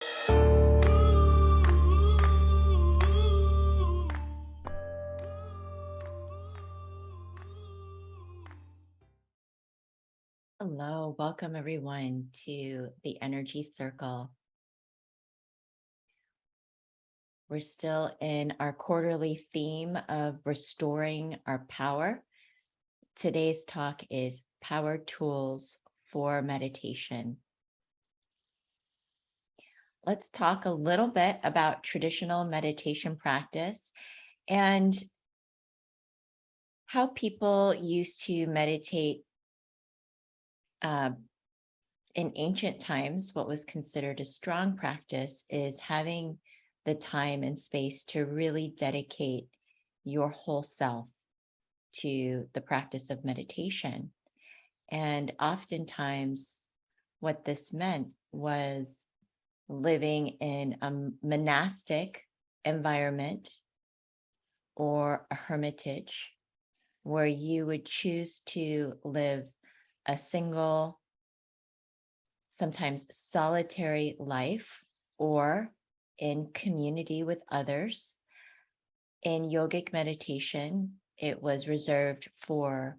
Hello, welcome everyone to the Energy Circle. We're still in our quarterly theme of restoring our power. Today's talk is power tools for meditation. Let's talk a little bit about traditional meditation practice and how people used to meditate uh, in ancient times. What was considered a strong practice is having the time and space to really dedicate your whole self to the practice of meditation. And oftentimes, what this meant was living in a monastic environment or a hermitage where you would choose to live a single, sometimes solitary life, or in community with others. In yogic meditation, it was reserved for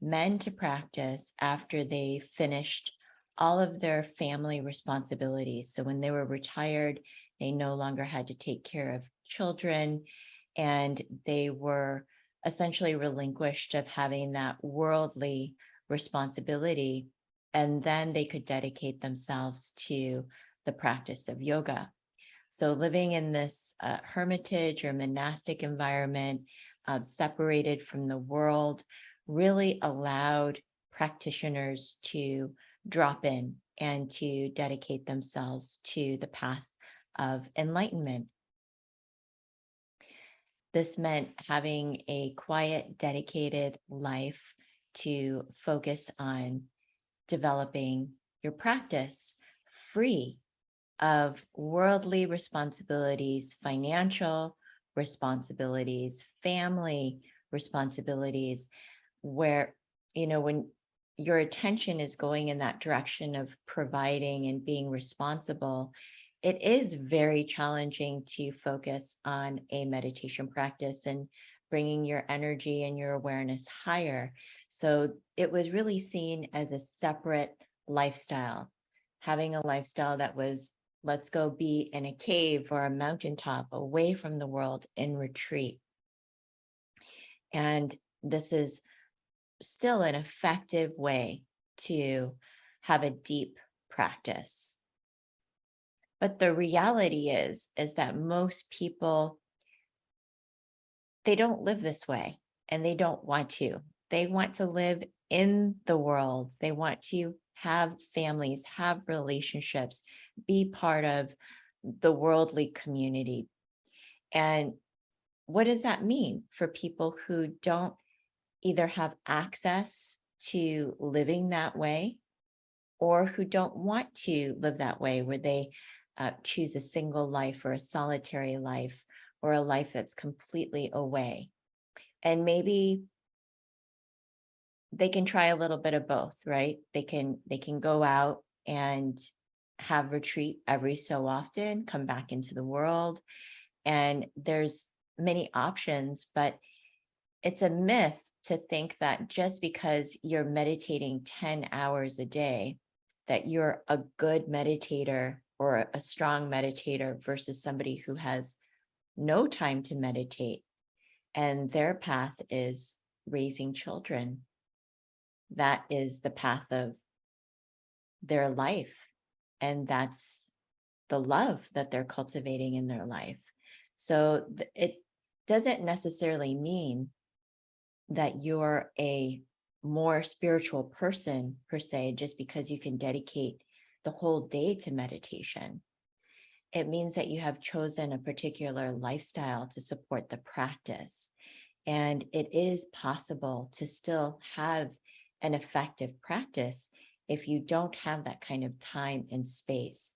men to practice after they finished all of their family responsibilities. So when they were retired, they no longer had to take care of children, and they were essentially relinquished of having that worldly responsibility. And then they could dedicate themselves to the practice of yoga. So living in this hermitage or monastic environment, separated from the world, really allowed practitioners to drop in and to dedicate themselves to the path of enlightenment. This meant having a quiet, dedicated life to focus on developing your practice free of worldly responsibilities, financial responsibilities, family responsibilities, where, when your attention is going in that direction of providing and being responsible, it is very challenging to focus on a meditation practice and bringing your energy and your awareness higher. So it was really seen as a separate lifestyle, having a lifestyle that was, let's go be in a cave or a mountaintop away from the world in retreat. And this is still an effective way to have a deep practice. But the reality is that most people, they don't live this way, and they don't want to. They want to live in the world. They want to have families, have relationships, be part of the worldly community. And what does that mean for people who don't either have access to living that way, or who don't want to live that way, where they choose a single life or a solitary life or a life that's completely away? And maybe they can try a little bit of both, right? They can go out and have retreat every so often, come back into the world, and there's many options. But it's a myth to think that just because you're meditating 10 hours a day, that you're a good meditator or a strong meditator versus somebody who has no time to meditate and their path is raising children. That is the path of their life, and that's the love that they're cultivating in their life. So it doesn't necessarily mean that you're a more spiritual person per se, just because you can dedicate the whole day to meditation. It means that you have chosen a particular lifestyle to support the practice. And it is possible to still have an effective practice if you don't have that kind of time and space.